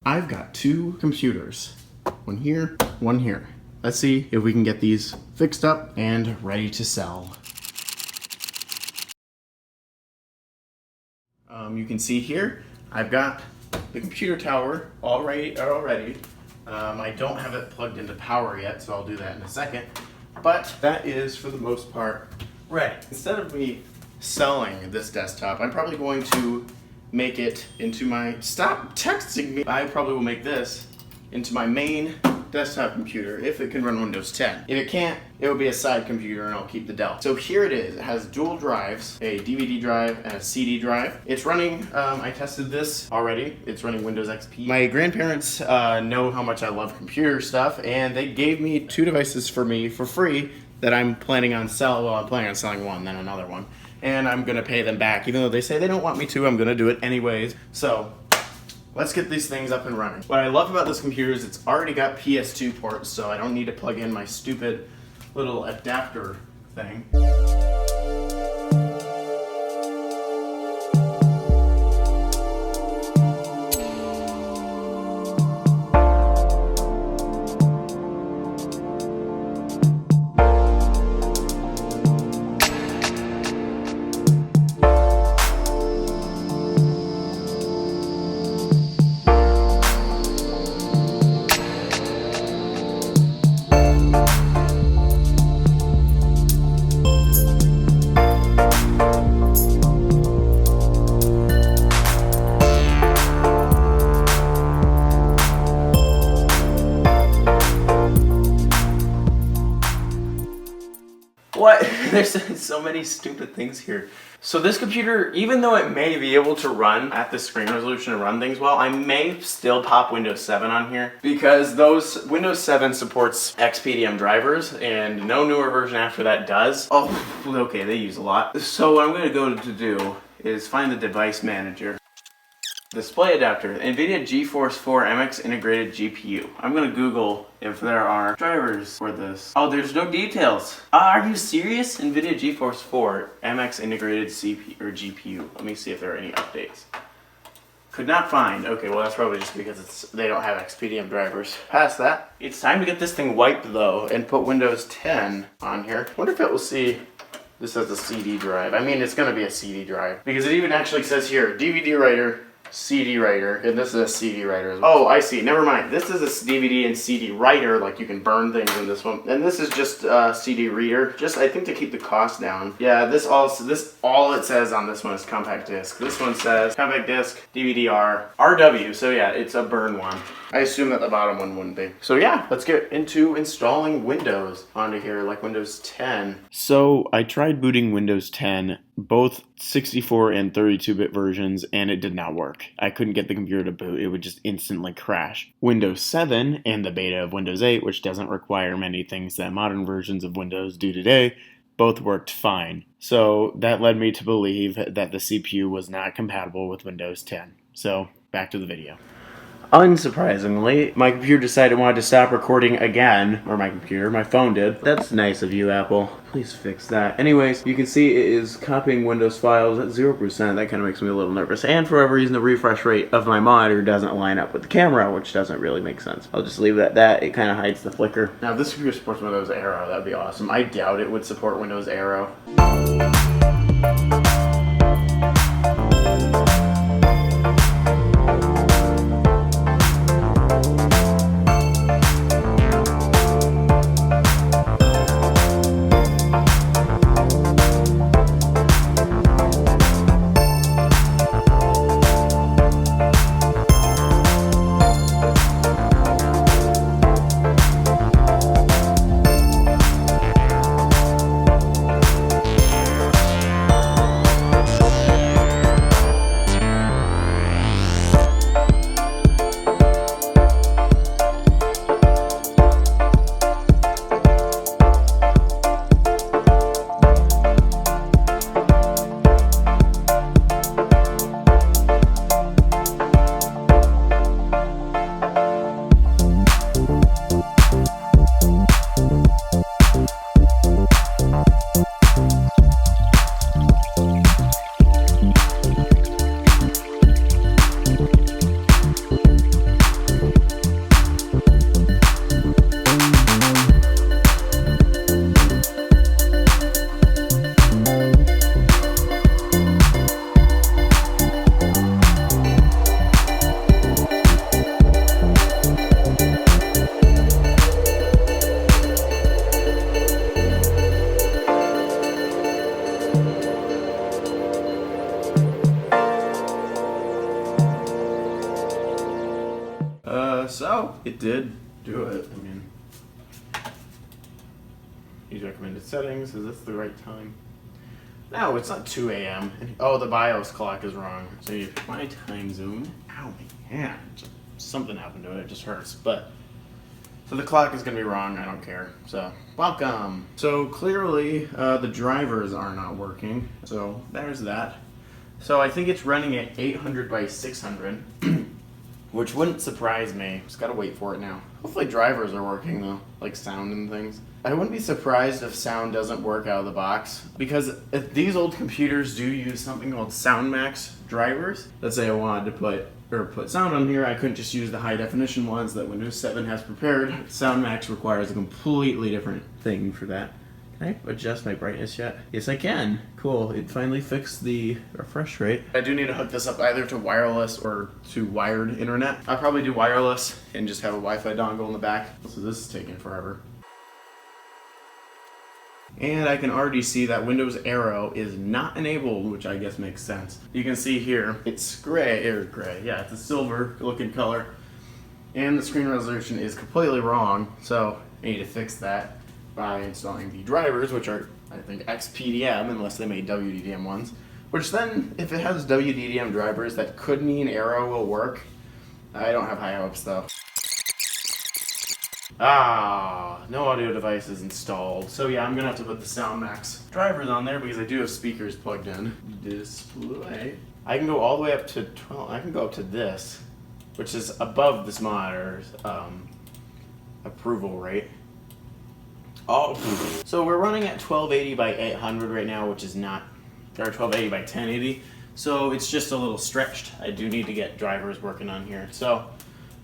I've got two computers, one here, one here. Let's see if we can get these fixed up and ready to sell. You can see here, I've got the computer tower already. I don't have it plugged into power yet, so I'll do that in a second. But that is, for the most part, ready. Instead of me selling this desktop, I'm probably going to make it into my, stop texting me. I probably will make this into my main desktop computer if it can run Windows 10. If it can't, it will be a side computer and I'll keep the Dell. So here it is. It has dual drives, a DVD drive and a CD drive. It's running, I tested this already. It's running Windows XP. My grandparents know how much I love computer stuff, and they gave me two devices for me for free that I'm planning on selling. Well, I'm planning on selling one, then another one. And I'm gonna pay them back. Even though they say they don't want me to, I'm gonna do it anyways. So let's get these things up and running. What I love about this computer is it's already got PS2 ports, so I don't need to plug in my stupid little adapter thing. What? There's so many stupid things here. So this computer, even though it may be able to run at the screen resolution and run things well, I may still pop Windows 7 on here because those Windows 7 supports XPDM drivers and no newer version after that does. Oh, okay, they use a lot. So what I'm gonna go to do is find the device manager. Display adapter, NVIDIA GeForce 4 MX integrated GPU. I'm gonna Google if there are drivers for this. Oh, there's no details. Are you serious? NVIDIA GeForce 4 MX integrated CPU or GPU. Let me see if there are any updates. Could not find. Okay, well that's probably just because they don't have XPDM drivers. Past that, it's time to get this thing wiped though and put Windows 10 on here. Wonder if it will see this as a CD drive. I mean, it's gonna be a CD drive because it even actually says here, DVD writer, CD writer, and this is a CD writer as well. Oh, I see. Never mind. This is a DVD and CD writer, like you can burn things in this one. And this is just a CD reader, just I think to keep the cost down. Yeah, this all it says on this one is compact disc. This one says compact disc, DVD-R, RW. So yeah, it's a burn one. I assume that the bottom one wouldn't be. So yeah, let's get into installing Windows onto here, like Windows 10. So I tried booting Windows 10, both 64 and 32-bit versions, and it did not work. I couldn't get the computer to boot. It would just instantly crash. Windows 7 and the beta of Windows 8, which doesn't require many things that modern versions of Windows do today, both worked fine. So that led me to believe that the CPU was not compatible with Windows 10. So back to the video. Unsurprisingly, my computer decided it wanted to stop recording again. Or my phone did. That's nice of you, Apple. Please fix that. Anyways, you can see it is copying Windows files at 0%. That kind of makes me a little nervous. And for whatever reason, the refresh rate of my monitor doesn't line up with the camera, which doesn't really make sense. I'll just leave it at that. It kind of hides the flicker. Now, if this computer supports Windows Aero, that'd be awesome. I doubt it would support Windows Aero. So it did do it. I mean, use recommended settings. Is this the right time? No, it's not 2 a.m. Oh, the BIOS clock is wrong. So you my time zone. Ow, my hand. Something happened to it. It just hurts. But so the clock is gonna be wrong. I don't care. So welcome. So clearly the drivers are not working. So there's that. So I think it's running at 800 by 600, which wouldn't surprise me. Just gotta wait for it now. Hopefully drivers are working though, like sound and things. I wouldn't be surprised if sound doesn't work out of the box, because if these old computers do use something called SoundMax drivers. Let's say I wanted to put sound on here, I couldn't just use the high definition ones that Windows 7 has prepared. SoundMax requires a completely different thing for that. Can I adjust my brightness yet? Yes, I can. Cool. It finally fixed the refresh rate. I do need to hook this up either to wireless or to wired internet. I'll probably do wireless and just have a Wi-Fi dongle in the back. So this is taking forever. And I can already see that Windows Aero is not enabled, which I guess makes sense. You can see here, it's gray, yeah, it's a silver looking color. And the screen resolution is completely wrong, so I need to fix that by installing the drivers, which are, I think, XPDM, unless they made WDDM ones. Which then, if it has WDDM drivers, that could mean Aero will work. I don't have high hopes, though. No audio devices installed. So yeah, I'm gonna have to put the SoundMax drivers on there because I do have speakers plugged in. Display. I can go all the way up to 12. I can go up to this, which is above this monitor's approval rate. Oh, so we're running at 1280 by 800 right now, which is not, or 1280 by 1080. So it's just a little stretched. I do need to get drivers working on here. So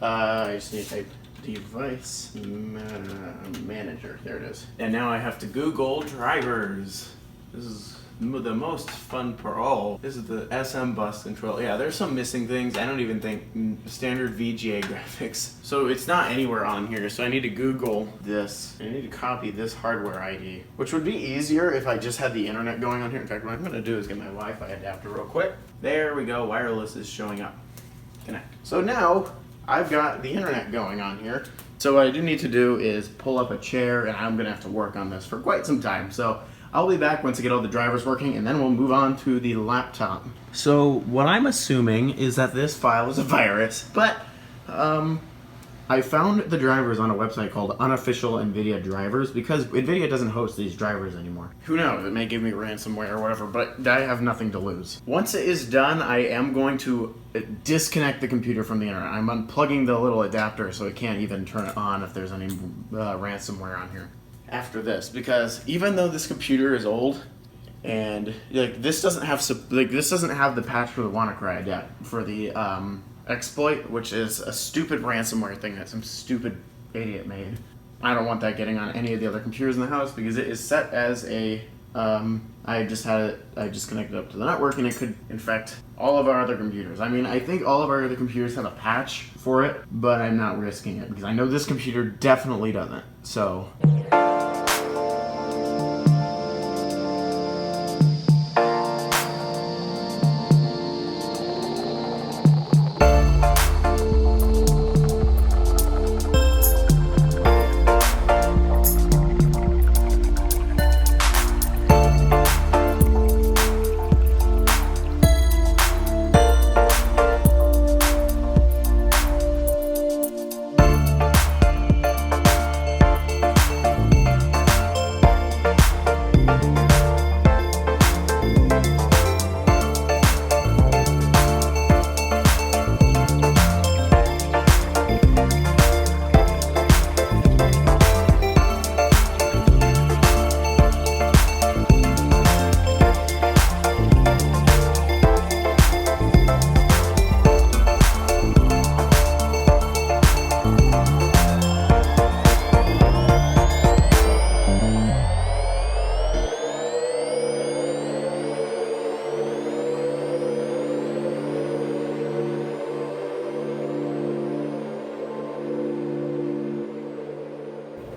I just need to type device manager. There it is. And now I have to Google drivers. This is the most fun part. Oh, this is the SM bus control. Yeah, there's some missing things. I don't even think standard VGA graphics. So it's not anywhere on here. So I need to Google this. I need to copy this hardware ID, which would be easier if I just had the internet going on here. In fact, what I'm gonna do is get my Wi-Fi adapter real quick. There we go. Wireless is showing up. Connect. So now I've got the internet going on here. So what I do need to do is pull up a chair, and I'm gonna have to work on this for quite some time. So I'll be back once I get all the drivers working, and then we'll move on to the laptop. So what I'm assuming is that this file is a virus, but I found the drivers on a website called Unofficial NVIDIA Drivers because NVIDIA doesn't host these drivers anymore. Who knows, it may give me ransomware or whatever, but I have nothing to lose. Once it is done, I am going to disconnect the computer from the internet. I'm unplugging the little adapter so it can't even turn it on if there's any ransomware on here after this, because even though this computer is old and like this doesn't have the patch for the WannaCry adapt for the exploit, which is a stupid ransomware thing that some stupid idiot made. I don't want that getting on any of the other computers in the house because it is set as a I just connected up to the network and it could infect all of our other computers. I mean, I think all of our other computers have a patch for it, but I'm not risking it because I know this computer definitely doesn't. So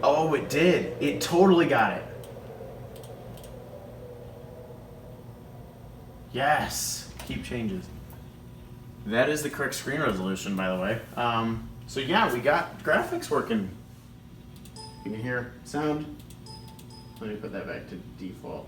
oh, it did. It totally got it. Yes. Keep changes. That is the correct screen resolution, by the way. So yeah, we got graphics working. You can hear sound. Let me put that back to default.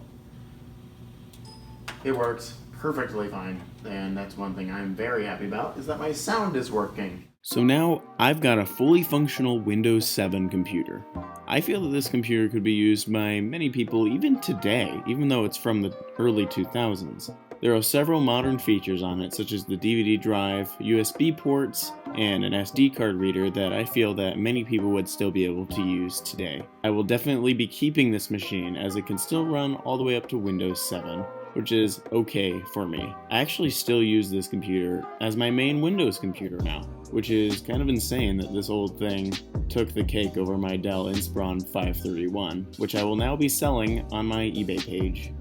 It works perfectly fine, and that's one thing I'm very happy about, is that my sound is working. So now I've got a fully functional Windows 7 computer. I feel that this computer could be used by many people even today, even though it's from the early 2000s. There are several modern features on it, such as the DVD drive, USB ports, and an SD card reader that I feel that many people would still be able to use today. I will definitely be keeping this machine as it can still run all the way up to Windows 7, which is okay for me. I actually still use this computer as my main Windows computer now, which is kind of insane that this old thing took the cake over my Dell Inspiron 531, which I will now be selling on my eBay page.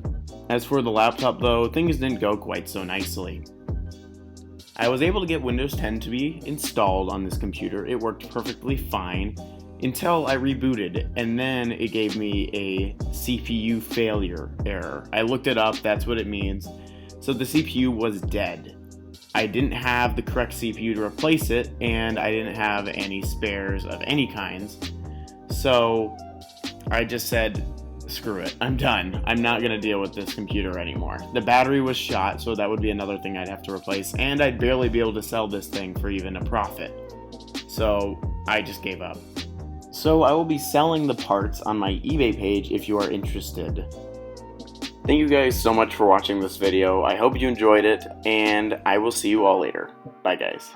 As for the laptop though, things didn't go quite so nicely. I was able to get Windows 10 to be installed on this computer. It worked perfectly fine until I rebooted, and then it gave me a CPU failure error. I looked it up, that's what it means. So the CPU was dead. I didn't have the correct CPU to replace it, and I didn't have any spares of any kinds. So I just said, screw it, I'm done. I'm not gonna deal with this computer anymore. The battery was shot, so that would be another thing I'd have to replace, and I'd barely be able to sell this thing for even a profit. So I just gave up. So I will be selling the parts on my eBay page if you are interested. Thank you guys so much for watching this video. I hope you enjoyed it, and I will see you all later. Bye guys.